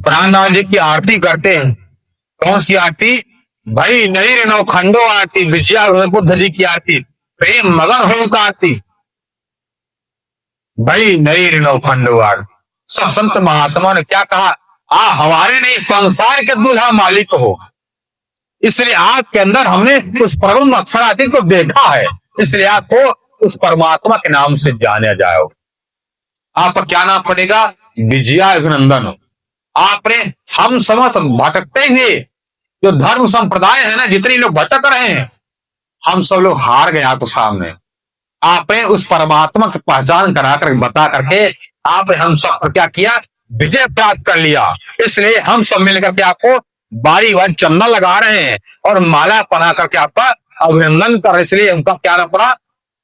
प्राणनाथ जी की आरती करते हैं। कौन सी आरती? भाई नहीं नो खंडो आरती, विजया बुद्ध जी की आरती, प्रेम मगन हो का आरती। भाई नहीं नो खंडो आरती। सब संत महात्मा ने क्या कहा? हमारे नहीं, संसार के दूल्हा मालिक हो, इसलिए आपके अंदर हमने उस परम अक्षरादि को देखा है, इसलिए आपको उस परमात्मा के नाम से जाना जाए। आपका क्या नाम पड़ेगा? विजया अभिनंदन। आपने हम समस्त भटकते हुए जो धर्म संप्रदाय है ना, जितने लोग भटक रहे हैं, हम सब लोग हार गए आपके सामने। आपने उस परमात्मा की पहचान कराकर बता करके आप हम सब पर क्या किया? विजय प्राप्त कर लिया। इसलिए हम सब मिलकर के आपको बारी बारी चंदा लगा रहे हैं और माला पहना करके आपका अभिनंदन कर रहे। इसलिए उनका क्या नाम पड़ा?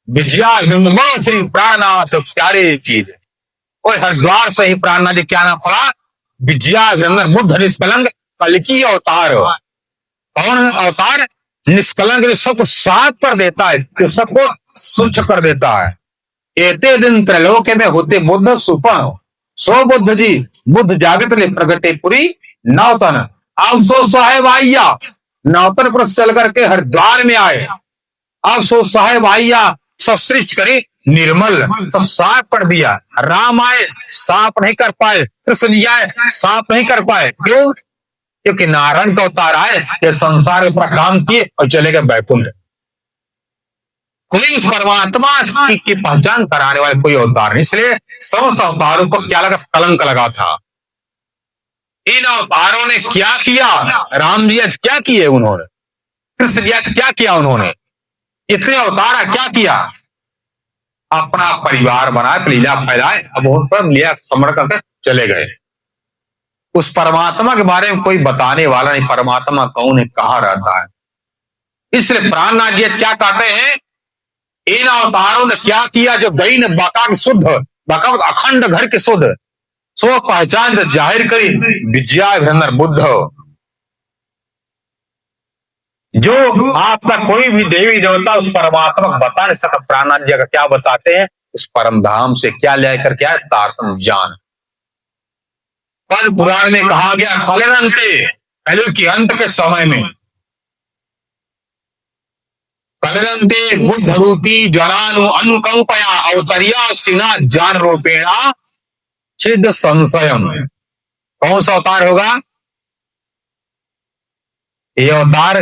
विजया अभिनंदन श्री प्राणनाथ प्यारे चीज। और हरिद्वार से ही प्राणनाथ जी क्या नाम पड़ा? विजया अभिनंदन बुद्ध निष्कलंक कल्कि अवतार। कौन अवतार? निष्कलंक, जो सबको साफ कर देता है, जो सबको स्वच्छ कर देता है। एते दिन त्रैलोक्य में होते बुद्ध सुपन, सो बुद्ध जी बुद्ध जागत ले प्रगटे पुरी नौतन। अब सो साहेब आइया, नौतन पर चल करके हरिद्वार में आए। अब सो साहेब आइया, सब सृष्टि करी निर्मल, सब साफ कर दिया। राम आए, साफ नहीं कर पाए। कृष्ण आए, साफ नहीं कर पाए। क्यों? क्योंकि नारायण का अवतार आए, ये संसार में पूरा काम किए और चले गए बैकुंठ। कोई उस परमात्मा की पहचान कराने वाले कोई अवतार नहीं, इसलिए समस्त अवतारों को क्या लगा? कलंक लगा था। इन अवतारों ने क्या किया? राम जी आज क्या किए उन्होंने? कृष्ण जी आज क्या किया उन्होंने? इतने अवतार क्या किया? अपना परिवार बनाए, लीला फैलाए, अब बहुत पर लिया समर करके चले गए। उस परमात्मा के बारे में कोई बताने वाला नहीं, परमात्मा कौन है, कहाँ रहता है। इसलिए प्राणनाथ जी क्या कहते हैं? इन अवतारों ने क्या किया? जो गई ने बाका शुद्ध, बाका अखंड घर के शुद्ध, सो पहचान से जाहिर करी विजया अभिनंदन बुद्ध। जो आपका कोई भी देवी देवता उस परमात्मा को बता नहीं सकता। प्राणनाथ जी का क्या बताते हैं? उस परम धाम से क्या लेकर क्या? तारतम ज्ञान। पद्म पुराण में कहा गया, कलरंते, कलयुग के अंत के समय में कलरंते बुद्ध रूपी जनानु अनुकंपया अवतरिया सिना ज्ञान रूपेणा छिद संशयम। कौन सा अवतार होगा? ये अवतार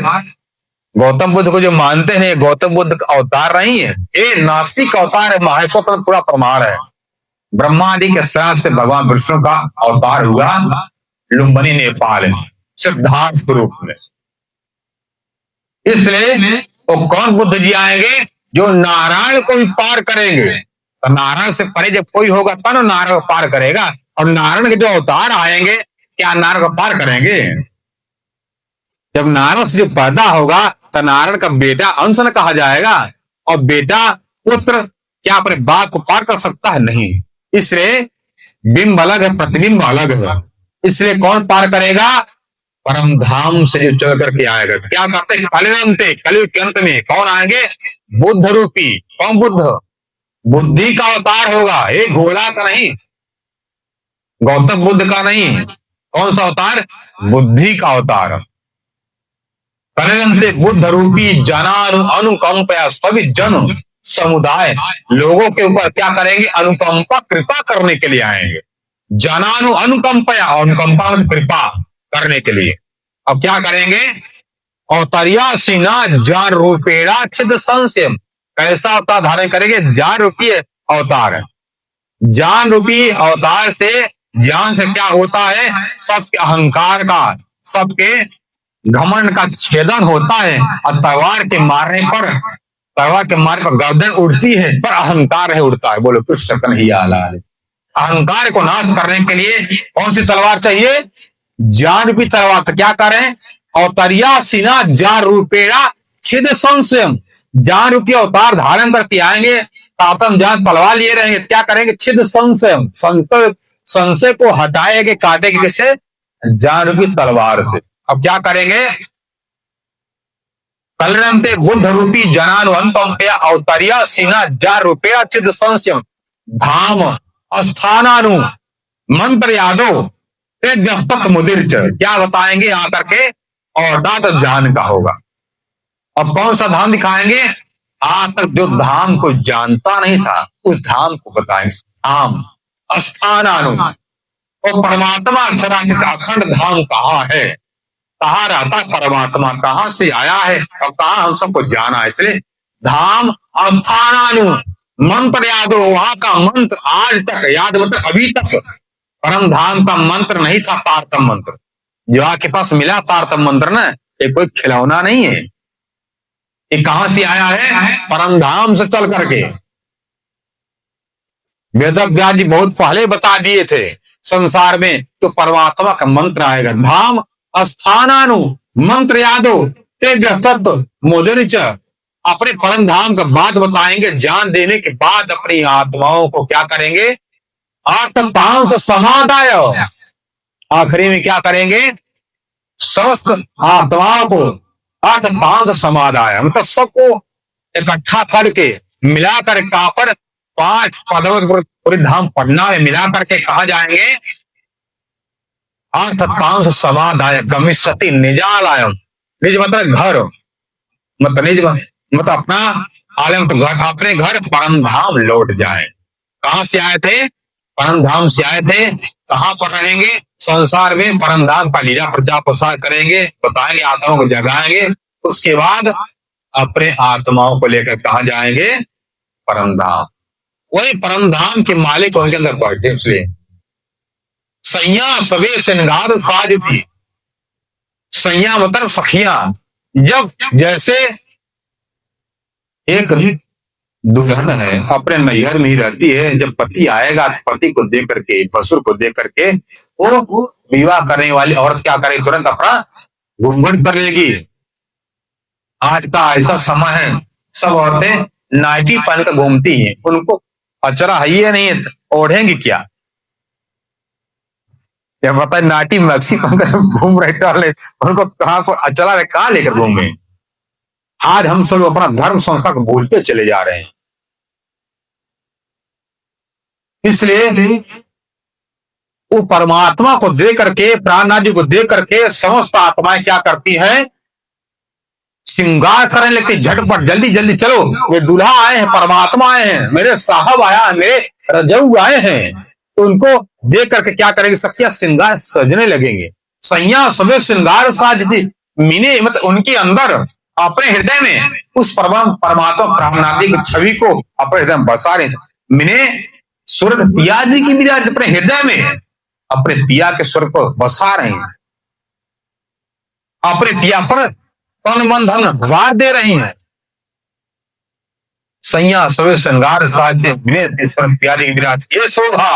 गौतम बुद्ध को जो मानते हैं, गौतम बुद्ध का अवतार नहीं है, ये नास्तिक अवतार है। महाविश्व पर पूरा प्रमाण है। ब्रह्मा आदि के श्राप से भगवान विष्णु का अवतार हुआ लुम्बिनी नेपाल में, सिद्धार्थ के रूप में। इसलिए वो कौन बुद्ध जी आएंगे? जो नारायण को भी पार करेंगे। तो नारायण से परे जब कोई होगा तब नारायण को पार करेगा। और नारायण के जो अवतार आएंगे, क्या नारायण को पार करेंगे? जब नारायण से जो पैदा होगा तो नारायण का बेटा अंश न कहा जाएगा। और बेटा पुत्र क्या अपने बाप को पार कर सकता है? नहीं। इसलिए बिंब अलग है, प्रतिबिंब अलग है। इसलिए कौन पार करेगा? परम धाम से जो चल करके आएगा। तो क्या कहते हैं? कलिरंते, कलयुग के अंत में कौन आएंगे? बुद्ध रूपी। कौन बुद्ध? बुद्धि का अवतार होगा, ये घोड़ा का नहीं, गौतम बुद्ध का नहीं। कौन सा अवतार? बुद्धि का अवतार। कलिरंते बुद्ध रूपी जनानु अनुकंपया, सभी जन समुदाय लोगों के ऊपर क्या करेंगे? अनुकंपा, कृपा करने के लिए आएंगे। जनानु अनुकंपया, अनुकंपा मतलब कृपा करने के लिए। अब क्या करेंगे? अवतरिया सिना जान रूपेणा छिद संशय। कैसा अवतार धारण करेंगे? जान रूपी अवतार। जान रूपी अवतार से, ज्ञान से क्या होता है? सबके अहंकार का, सबके घमंड का छेदन होता है। और तलवार के मारने पर गर्दन उड़ती है, पर अहंकार नहीं उड़ता है। बोलो कृष्ण कन्हैया लाल। अहंकार को नाश करने के लिए कौन सी तलवार चाहिए? ज्ञान रूपी तलवार। तो क्या करें? अवतरिया सिना ज्ञान रूपेणा छिद संशयम। ज्ञान रूपी अवतार धारण करके आएंगे, तातम ज्ञान तलवार लिए रहेंगे। तो क्या करेंगे? छिद संशयम, संशय को हटाएंगे, काटेंगे किससे? ज्ञान रूपी तलवार से। अब क्या करेंगे? कलरंते बुद्ध रूपी जनानु अनुकंपया अवतरिया सिना ज्ञान रूपेणा छिद संशयम। धाम स्थानानु मंत्र यादो ते व्यस्तत मुदिर च, क्या बताएंगे आकर के, और दात जान का होगा। अब कौन सा धाम दिखाएंगे? आज तक जो धाम को जानता नहीं था उस धाम को बताएंगे। धाम स्थानानु, और परमात्मा अक्षरांकित का अखंड धाम कहाँ है, कहाँ रहता परमात्मा, कहाँ से आया है और कहाँ हम सबको जाना है। इसलिए धाम स्थानानु, मंत्र याद हो, वहां का मंत्र आज तक याद, मतलब अभी तक परम धाम का मंत्र नहीं था तारतम मंत्र। जो आपके पास मिला तारतम मंत्र ना, ये कोई खिलौना नहीं है, ये कहां से आया है? परम धाम से चल करके। वेद व्यास जी बहुत पहले बता दिए थे संसार में तो परमात्मा का मंत्र आएगा। धाम स्थानानु, मंत्र यादो ते व्यस्तत्व मोदनिच, अपने परम धाम का बात बताएंगे। जान देने के बाद अपनी आत्माओं को क्या करेंगे? अर्थतांश समादाय, आखिरी में क्या करेंगे? समस्त आत्माओं को अर्थतांश समादाय, मतलब सबको इकट्ठा करके मिलाकर कापर 5 पदों पूरे धाम पटना में मिला करके कहा जाएंगे अर्थतांश समादाय गमिष्यति निजालयम। निज मतलब घर, मतलब निज मतलब अपना आलम, तो घर, अपने घर परम धाम लौट जाए। कहां से आए थे? परम धाम से आए थे। कहां पर रहेंगे? संसार में परम धाम का लीला प्रचार प्रसार करेंगे, बताएंगे, आत्माओं को जगाएंगे। उसके बाद अपने आत्माओं को लेकर कहां जाएंगे? परम धाम। वही परम धाम के मालिक उनके अंदर बैठे। इसलिए सैया सबे श्रृंगार साज थी, सैया मतलब सखिया। जब जैसे एक दुल्हन है अपने नैहर में ही रहती है, जब पति आएगा तो पति को देख करके, ससुर को देख करके वो विवाह करने वाली औरत क्या करेगी? तुरंत अपना घूंघट कर लेगी। आज का ऐसा समय है, सब औरतें नाइटी पहन कर घूमती हैं, उनको अचरा है ही नहीं है, ओढ़ेंगी क्या? या पता है नाटी मैक्सी पहनकर घूम रहे टहले, उनको कहां पर अचला है, कहां लेकर घूमे? आज हम सब अपना धर्म संस्था को भूलते चले जा रहे हैं। इसलिए वो परमात्मा को दे करके, प्राणनाथ जी को दे करके समस्त आत्माएं क्या करती हैं? श्रृंगार करने लगती, झटपट जल्दी जल्दी चलो, वे दूल्हा आए हैं, परमात्मा आए हैं, मेरे साहब आया है, मेरे रजऊ आए हैं। तो उनको देख करके क्या करेंगे? सखिया श्रृंगार सजने लगेंगे। सैया सबे श्रृंगार साजती, मीने मतलब उनके अंदर अपने हृदय में उस परमात्मा प्राणनाथ जी की छवि को अपने हृदय में बसा रहे। मीने सूरत पिया जी की विराज अपने हृदय में, अपने पिया के स्वर को बसा रहे हैं, अपने पिया पर तन मन धन वार दे रही हैं। सैया सवे श्रृंगार साजे पिया जी की विराज, ये शोभा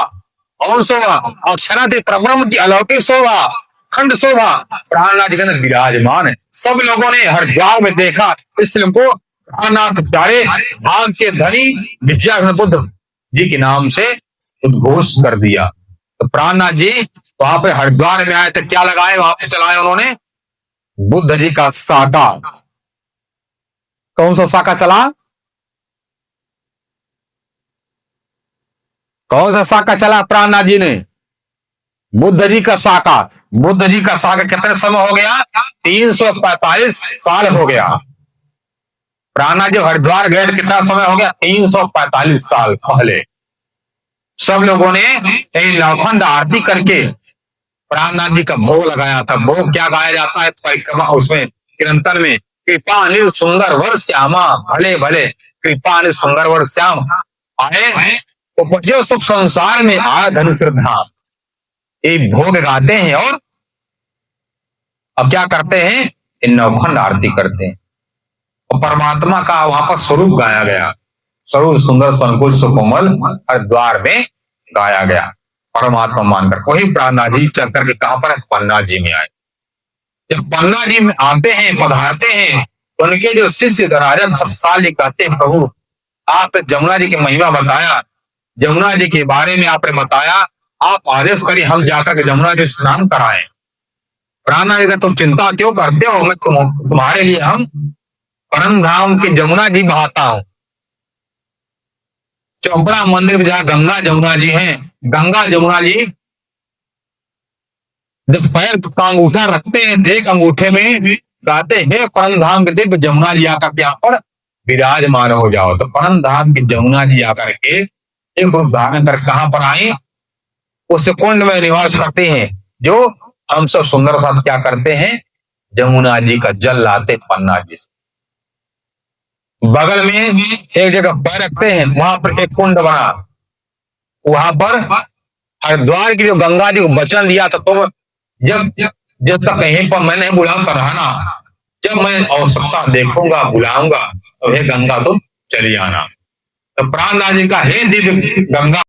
और शोभा अक्षराते परब्रह्म की अलौकिक शोभा, खंड शोभा प्राणनाथ जी के अंदर विराजमान है। सब लोगों ने हरिद्वार में देखा, इसलिए उनको प्राणनाथ प्यारे धाम के धनी विद्या बुद्ध जी के नाम से उद्घोष कर दिया। तो प्राणनाथ जी वहां पे हरिद्वार में आए थे, क्या लगाए वहां पे? चलाए उन्होंने बुद्ध जी का साका। कौन सा साका चला? कौन सा साका चला प्राणनाथ जी ने? बुद्ध जी का साका। बुद्ध जी का साका कितने समय हो गया? 345 साल हो गया। प्राणनाथ जी हरिद्वार गए कितना समय हो गया? 345 साल पहले। सब लोगों ने नौखंड आरती करके प्राणनाथ जी का भोग लगाया था। भोग क्या गाया जाता है परिक्रमा उसमें कीर्तन में? कृपा अनिल सुंदर वर श्यामा, भले भले कृपा अनिल सुंदर वर श्याम आए उपजो सुख संसार में आ धन श्रद्धा। एक भोग गाते हैं और अब क्या करते हैं? इन नौखंड आरती करते हैं और परमात्मा का वहां पर स्वरूप गाया गया। स्वरूप सुंदर संकुल सुकोमल हरिद्वार में गाया गया परमात्मा मानकर। वही प्राणनाथ जी चल करके कहां पर? पन्ना जी में आए। जब पन्ना जी में आते हैं, पधारते हैं, उनके जो शिष्य राजन सब साल कहते हैं प्रभु आप जमुना जी की महिमा बताया, जमुना जी के बारे में आपने बताया, आप आदेश करिए हम जाकर के जमुना जी स्नान कराएं। प्राणनाथ जी का तुम चिंता क्यों करते हो? मैं तुम्हारे लिए हम परम धाम की जमुना जी बहाता हूं। चौपड़ा मंदिर में जहां गंगा जमुना जी हैं, गंगा जमुना जी जब पैर का अंगूठा रखते हैं, एक अंगूठे में कहते हैं परम धाम के दिव्य जमुना जी आकर के यहाँ पर विराजमान हो जाओ। तो परम धाम की जमुना जी आकर के एक रूप धारण कर कहां पर आए, उस कुंड में निवास करते हैं। जो हम सब सुंदर साथ क्या करते हैं, जमुना जी का जल लाते पन्ना जी से। बगल में एक जगह पैर रखते हैं, वहां पर एक कुंड बना, वहां पर हरिद्वार की जो गंगा जी को वचन दिया था, तो जब जब तक कहीं पर मैं नहीं बुलाऊंगा रहना, जब मैं आवश्यकता देखूंगा बुलाऊंगा, तो हे गंगा तुम चली आना। तो प्राणनाथ जी का हे दिव्य गंगा